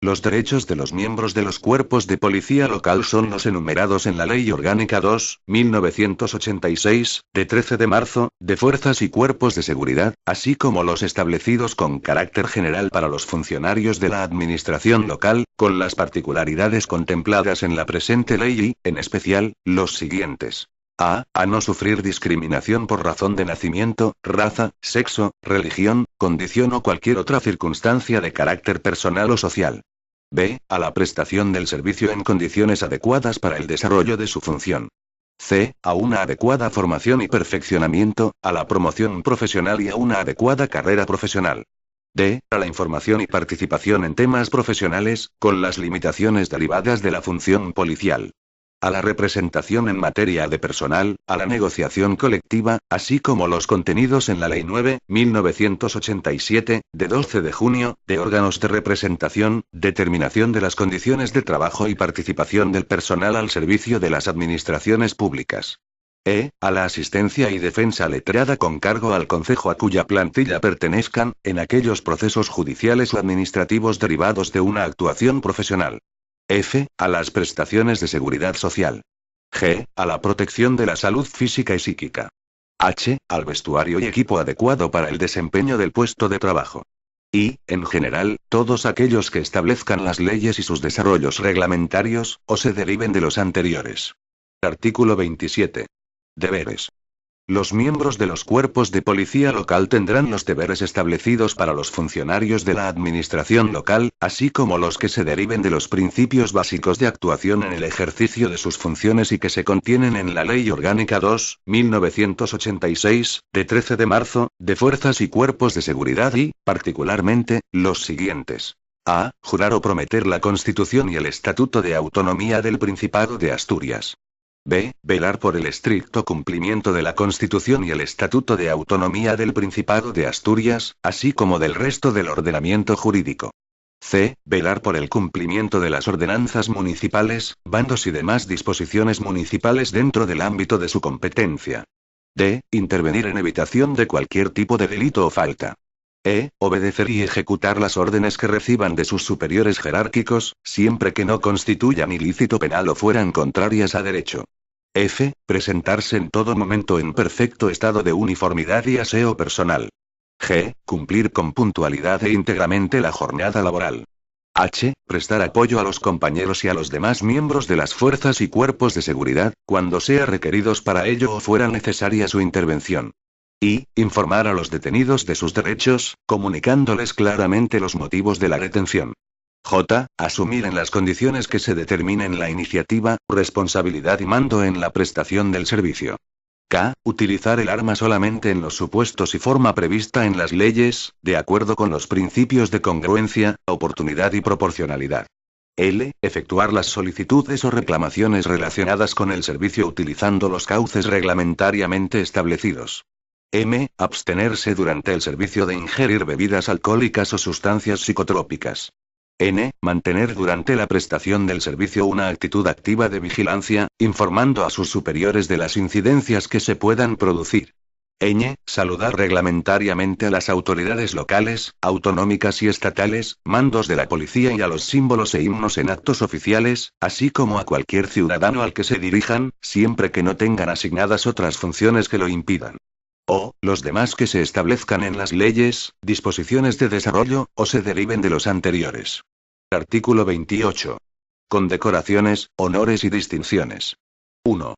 Los derechos de los miembros de los cuerpos de policía local son los enumerados en la Ley Orgánica 2/1986, de 13 de marzo, de Fuerzas y Cuerpos de Seguridad, así como los establecidos con carácter general para los funcionarios de la administración local, con las particularidades contempladas en la presente ley y, en especial, los siguientes. A no sufrir discriminación por razón de nacimiento, raza, sexo, religión, condición o cualquier otra circunstancia de carácter personal o social. B. A la prestación del servicio en condiciones adecuadas para el desarrollo de su función. C. A una adecuada formación y perfeccionamiento, a la promoción profesional y a una adecuada carrera profesional. D. A la información y participación en temas profesionales, con las limitaciones derivadas de la función policial. A la representación en materia de personal, a la negociación colectiva, así como los contenidos en la Ley 9/1987, de 12 de junio, de órganos de representación, determinación de las condiciones de trabajo y participación del personal al servicio de las administraciones públicas. A la asistencia y defensa letrada con cargo al concejo a cuya plantilla pertenezcan, en aquellos procesos judiciales o administrativos derivados de una actuación profesional. F. A las prestaciones de seguridad social. G. A la protección de la salud física y psíquica. H. Al vestuario y equipo adecuado para el desempeño del puesto de trabajo. Y, en general, todos aquellos que establezcan las leyes y sus desarrollos reglamentarios, o se deriven de los anteriores. Artículo 27. Deberes. Los miembros de los cuerpos de policía local tendrán los deberes establecidos para los funcionarios de la administración local, así como los que se deriven de los principios básicos de actuación en el ejercicio de sus funciones y que se contienen en la Ley Orgánica 2/1986, de 13 de marzo, de Fuerzas y Cuerpos de Seguridad y, particularmente, los siguientes. A. Jurar o prometer la Constitución y el Estatuto de Autonomía del Principado de Asturias. B. Velar por el estricto cumplimiento de la Constitución y el Estatuto de Autonomía del Principado de Asturias, así como del resto del ordenamiento jurídico. C. Velar por el cumplimiento de las ordenanzas municipales, bandos y demás disposiciones municipales dentro del ámbito de su competencia. D. Intervenir en evitación de cualquier tipo de delito o falta. Obedecer y ejecutar las órdenes que reciban de sus superiores jerárquicos, siempre que no constituyan ilícito penal o fueran contrarias a derecho. F. Presentarse en todo momento en perfecto estado de uniformidad y aseo personal. G. Cumplir con puntualidad e íntegramente la jornada laboral. H. Prestar apoyo a los compañeros y a los demás miembros de las fuerzas y cuerpos de seguridad, cuando sea requeridos para ello o fuera necesaria su intervención. Y, informar a los detenidos de sus derechos, comunicándoles claramente los motivos de la detención. J. Asumir en las condiciones que se determinen la iniciativa, responsabilidad y mando en la prestación del servicio. K. Utilizar el arma solamente en los supuestos y forma prevista en las leyes, de acuerdo con los principios de congruencia, oportunidad y proporcionalidad. L. Efectuar las solicitudes o reclamaciones relacionadas con el servicio utilizando los cauces reglamentariamente establecidos. M. Abstenerse durante el servicio de ingerir bebidas alcohólicas o sustancias psicotrópicas. N. Mantener durante la prestación del servicio una actitud activa de vigilancia, informando a sus superiores de las incidencias que se puedan producir. Ñ. Saludar reglamentariamente a las autoridades locales, autonómicas y estatales, mandos de la policía y a los símbolos e himnos en actos oficiales, así como a cualquier ciudadano al que se dirijan, siempre que no tengan asignadas otras funciones que lo impidan. O, los demás que se establezcan en las leyes, disposiciones de desarrollo, o se deriven de los anteriores. Artículo 28. Condecoraciones, honores y distinciones. 1.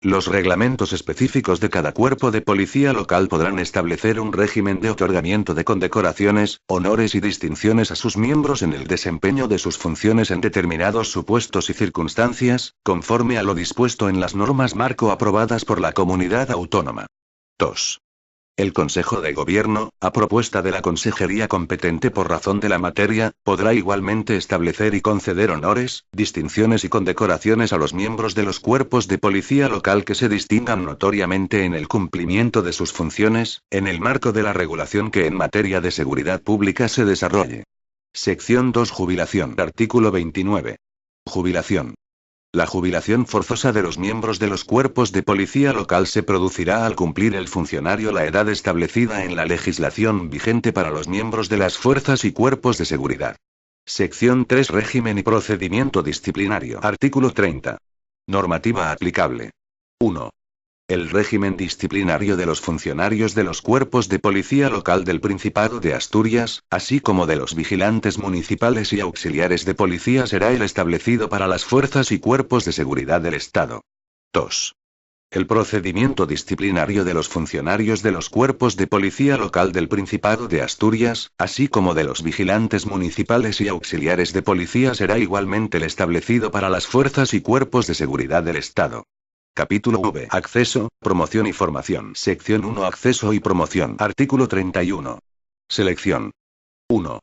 Los reglamentos específicos de cada cuerpo de policía local podrán establecer un régimen de otorgamiento de condecoraciones, honores y distinciones a sus miembros en el desempeño de sus funciones en determinados supuestos y circunstancias, conforme a lo dispuesto en las normas marco aprobadas por la comunidad autónoma. 2. El Consejo de Gobierno, a propuesta de la Consejería competente por razón de la materia, podrá igualmente establecer y conceder honores, distinciones y condecoraciones a los miembros de los cuerpos de policía local que se distingan notoriamente en el cumplimiento de sus funciones, en el marco de la regulación que en materia de seguridad pública se desarrolle. Sección 2. Jubilación. Artículo 29. Jubilación. La jubilación forzosa de los miembros de los cuerpos de policía local se producirá al cumplir el funcionario la edad establecida en la legislación vigente para los miembros de las fuerzas y cuerpos de seguridad. Sección 3. Régimen y procedimiento disciplinario. Artículo 30. Normativa aplicable. 1. El régimen disciplinario de los funcionarios de los cuerpos de policía local del Principado de Asturias, así como de los vigilantes municipales y auxiliares de policía será el establecido para las fuerzas y cuerpos de seguridad del Estado. 2. El procedimiento disciplinario de los funcionarios de los cuerpos de policía local del Principado de Asturias, así como de los vigilantes municipales y auxiliares de policía será igualmente el establecido para las fuerzas y cuerpos de seguridad del Estado. Capítulo V. Acceso, promoción y formación. Sección 1. Acceso y promoción. Artículo 31. Selección. 1.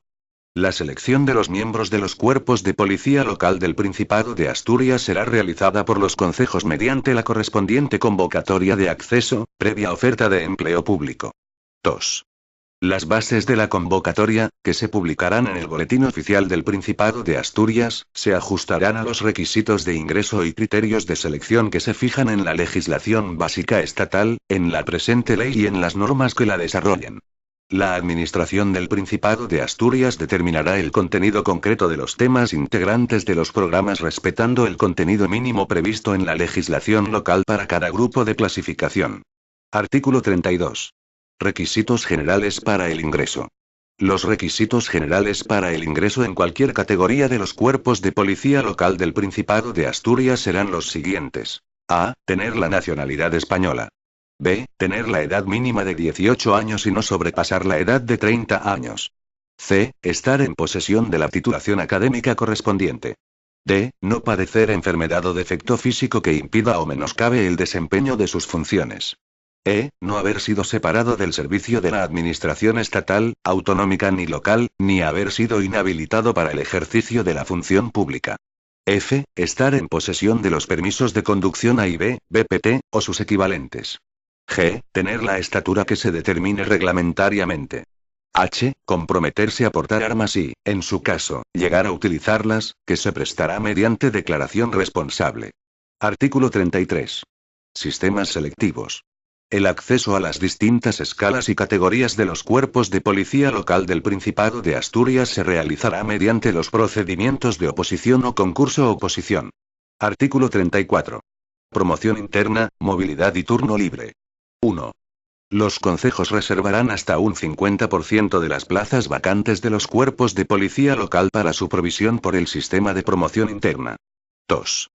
La selección de los miembros de los cuerpos de policía local del Principado de Asturias será realizada por los concejos mediante la correspondiente convocatoria de acceso, previa oferta de empleo público. 2. Las bases de la convocatoria, que se publicarán en el Boletín Oficial del Principado de Asturias, se ajustarán a los requisitos de ingreso y criterios de selección que se fijan en la legislación básica estatal, en la presente ley y en las normas que la desarrollen. La Administración del Principado de Asturias determinará el contenido concreto de los temas integrantes de los programas respetando el contenido mínimo previsto en la legislación local para cada grupo de clasificación. Artículo 32. Requisitos generales para el ingreso. Los requisitos generales para el ingreso en cualquier categoría de los cuerpos de policía local del Principado de Asturias serán los siguientes. A. Tener la nacionalidad española. B. Tener la edad mínima de 18 años y no sobrepasar la edad de 30 años. C. Estar en posesión de la titulación académica correspondiente. D. No padecer enfermedad o defecto físico que impida o menoscabe el desempeño de sus funciones. E. No haber sido separado del servicio de la administración estatal, autonómica ni local, ni haber sido inhabilitado para el ejercicio de la función pública. F. Estar en posesión de los permisos de conducción A y B, BPT, o sus equivalentes. G. Tener la estatura que se determine reglamentariamente. H. Comprometerse a portar armas y, en su caso, llegar a utilizarlas, que se prestará mediante declaración responsable. Artículo 33. Sistemas selectivos. El acceso a las distintas escalas y categorías de los cuerpos de policía local del Principado de Asturias se realizará mediante los procedimientos de oposición o concurso-oposición. Artículo 34. Promoción interna, movilidad y turno libre. 1. Los concejos reservarán hasta un 50% de las plazas vacantes de los cuerpos de policía local para su provisión por el sistema de promoción interna. 2.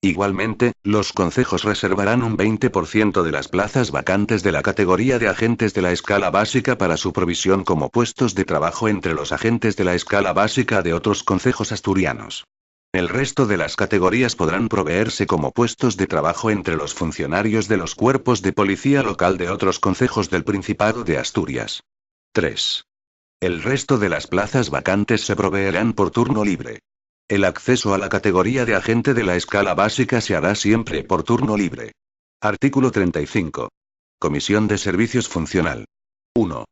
Igualmente, los concejos reservarán un 20% de las plazas vacantes de la categoría de agentes de la escala básica para su provisión como puestos de trabajo entre los agentes de la escala básica de otros concejos asturianos. El resto de las categorías podrán proveerse como puestos de trabajo entre los funcionarios de los cuerpos de policía local de otros concejos del Principado de Asturias. 3. El resto de las plazas vacantes se proveerán por turno libre. El acceso a la categoría de agente de la escala básica se hará siempre por turno libre. Artículo 35. Comisión de Servicios Funcional. 1.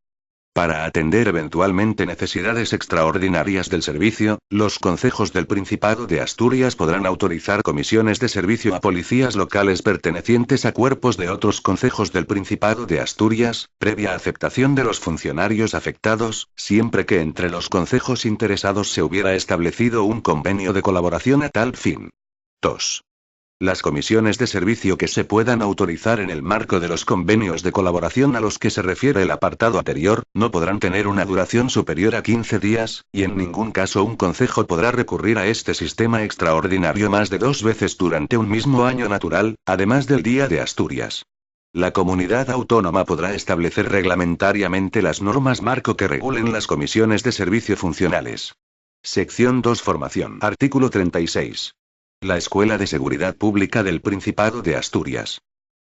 Para atender eventualmente necesidades extraordinarias del servicio, los concejos del Principado de Asturias podrán autorizar comisiones de servicio a policías locales pertenecientes a cuerpos de otros concejos del Principado de Asturias, previa aceptación de los funcionarios afectados, siempre que entre los concejos interesados se hubiera establecido un convenio de colaboración a tal fin. 2. Las comisiones de servicio que se puedan autorizar en el marco de los convenios de colaboración a los que se refiere el apartado anterior, no podrán tener una duración superior a 15 días, y en ningún caso un concejo podrá recurrir a este sistema extraordinario más de 2 veces durante un mismo año natural, además del Día de Asturias. La comunidad autónoma podrá establecer reglamentariamente las normas marco que regulen las comisiones de servicio funcionales. Sección 2. Formación. Artículo 36. La Escuela de Seguridad Pública del Principado de Asturias.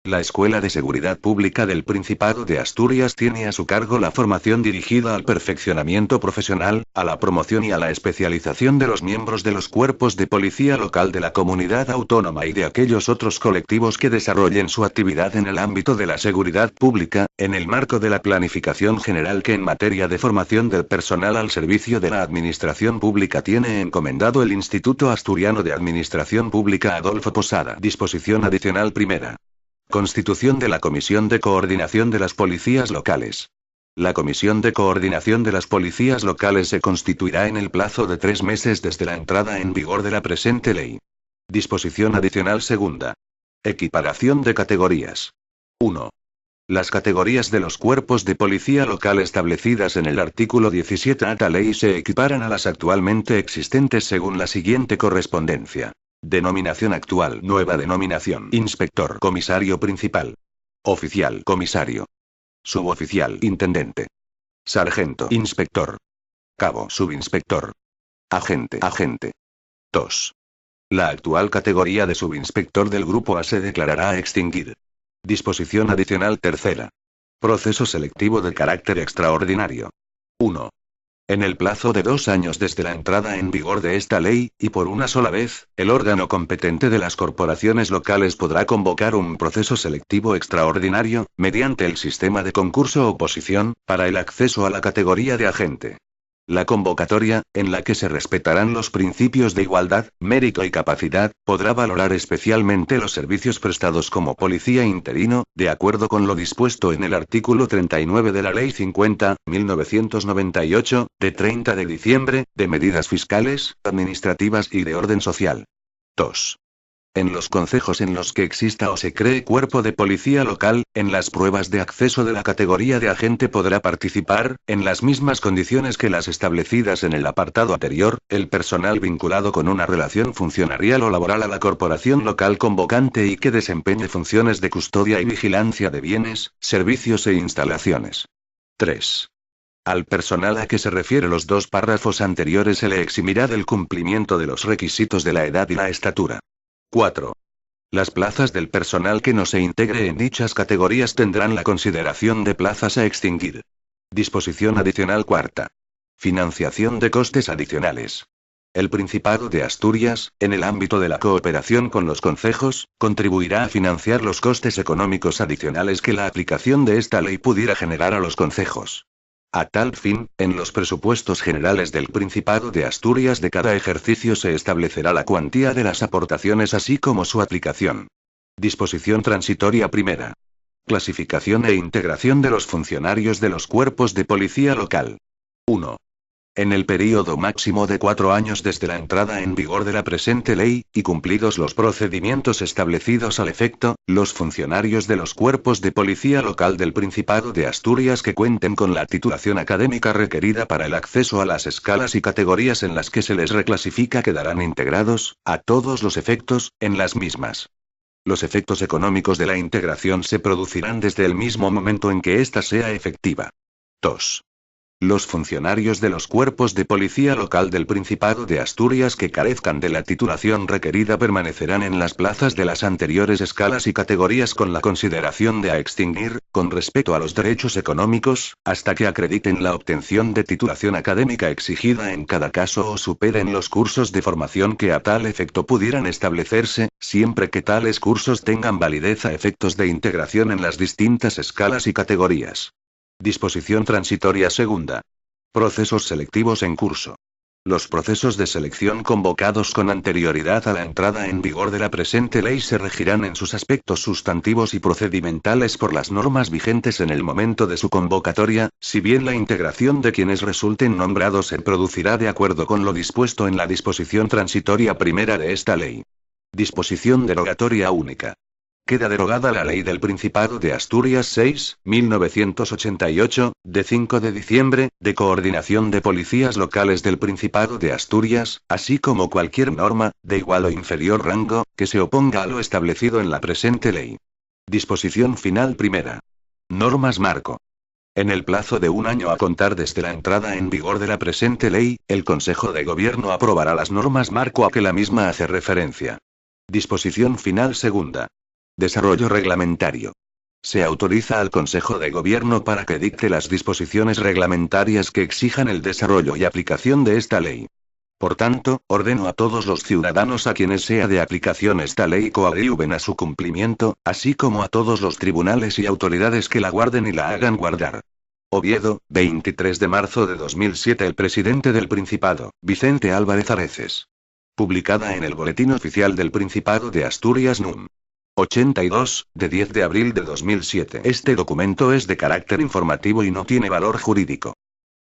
La Escuela de Seguridad Pública del Principado de Asturias tiene a su cargo la formación dirigida al perfeccionamiento profesional, a la promoción y a la especialización de los miembros de los cuerpos de policía local de la comunidad autónoma y de aquellos otros colectivos que desarrollen su actividad en el ámbito de la seguridad pública, en el marco de la planificación general que en materia de formación del personal al servicio de la administración pública tiene encomendado el Instituto Asturiano de Administración Pública Adolfo Posada. Disposición adicional primera. Constitución de la Comisión de Coordinación de las Policías Locales. La Comisión de Coordinación de las Policías Locales se constituirá en el plazo de 3 meses desde la entrada en vigor de la presente ley. Disposición adicional segunda. Equiparación de categorías. 1. Las categorías de los cuerpos de policía local establecidas en el artículo 17 de esta ley se equiparan a las actualmente existentes según la siguiente correspondencia. Denominación actual. Nueva denominación. Inspector. Comisario principal. Oficial. Comisario. Suboficial. Intendente. Sargento. Inspector. Cabo. Subinspector. Agente. Agente. 2. La actual categoría de subinspector del Grupo A se declarará a extinguir. Disposición adicional tercera. Proceso selectivo de carácter extraordinario. 1. En el plazo de 2 años desde la entrada en vigor de esta ley, y por una sola vez, el órgano competente de las corporaciones locales podrá convocar un proceso selectivo extraordinario, mediante el sistema de concurso-oposición, para el acceso a la categoría de agente. La convocatoria, en la que se respetarán los principios de igualdad, mérito y capacidad, podrá valorar especialmente los servicios prestados como policía interino, de acuerdo con lo dispuesto en el artículo 39 de la Ley 50.1998, de 30 de diciembre, de medidas fiscales, administrativas y de orden social. 2. En los concejos en los que exista o se cree cuerpo de policía local, en las pruebas de acceso de la categoría de agente podrá participar, en las mismas condiciones que las establecidas en el apartado anterior, el personal vinculado con una relación funcionarial o laboral a la corporación local convocante y que desempeñe funciones de custodia y vigilancia de bienes, servicios e instalaciones. 3. Al personal a que se refiere los 2 párrafos anteriores se le eximirá del cumplimiento de los requisitos de la edad y la estatura. 4. Las plazas del personal que no se integre en dichas categorías tendrán la consideración de plazas a extinguir. Disposición adicional cuarta. Financiación de costes adicionales. El Principado de Asturias, en el ámbito de la cooperación con los concejos, contribuirá a financiar los costes económicos adicionales que la aplicación de esta ley pudiera generar a los concejos. A tal fin, en los presupuestos generales del Principado de Asturias de cada ejercicio se establecerá la cuantía de las aportaciones así como su aplicación. Disposición transitoria primera. Clasificación e integración de los funcionarios de los cuerpos de policía local. 1. En el período máximo de 4 años desde la entrada en vigor de la presente ley, y cumplidos los procedimientos establecidos al efecto, los funcionarios de los cuerpos de policía local del Principado de Asturias que cuenten con la titulación académica requerida para el acceso a las escalas y categorías en las que se les reclasifica quedarán integrados, a todos los efectos, en las mismas. Los efectos económicos de la integración se producirán desde el mismo momento en que ésta sea efectiva. 2. Los funcionarios de los cuerpos de policía local del Principado de Asturias que carezcan de la titulación requerida permanecerán en las plazas de las anteriores escalas y categorías con la consideración de a extinguir, con respecto a los derechos económicos, hasta que acrediten la obtención de titulación académica exigida en cada caso o superen los cursos de formación que a tal efecto pudieran establecerse, siempre que tales cursos tengan validez a efectos de integración en las distintas escalas y categorías. Disposición transitoria segunda. Procesos selectivos en curso. Los procesos de selección convocados con anterioridad a la entrada en vigor de la presente ley se regirán en sus aspectos sustantivos y procedimentales por las normas vigentes en el momento de su convocatoria, si bien la integración de quienes resulten nombrados se producirá de acuerdo con lo dispuesto en la disposición transitoria primera de esta ley. Disposición derogatoria única. Queda derogada la Ley del Principado de Asturias 6.1988, de 5 de diciembre, de coordinación de policías locales del Principado de Asturias, así como cualquier norma, de igual o inferior rango, que se oponga a lo establecido en la presente ley. Disposición final primera. Normas marco. En el plazo de 1 año a contar desde la entrada en vigor de la presente ley, el Consejo de Gobierno aprobará las normas marco a que la misma hace referencia. Disposición final segunda. Desarrollo reglamentario. Se autoriza al Consejo de Gobierno para que dicte las disposiciones reglamentarias que exijan el desarrollo y aplicación de esta ley. Por tanto, ordeno a todos los ciudadanos a quienes sea de aplicación esta ley coadyuven a su cumplimiento, así como a todos los tribunales y autoridades que la guarden y la hagan guardar. Oviedo, 23 de marzo de 2007. El presidente del Principado, Vicente Álvarez Areces. Publicada en el Boletín Oficial del Principado de Asturias núm. 82, de 10 de abril de 2007. Este documento es de carácter informativo y no tiene valor jurídico.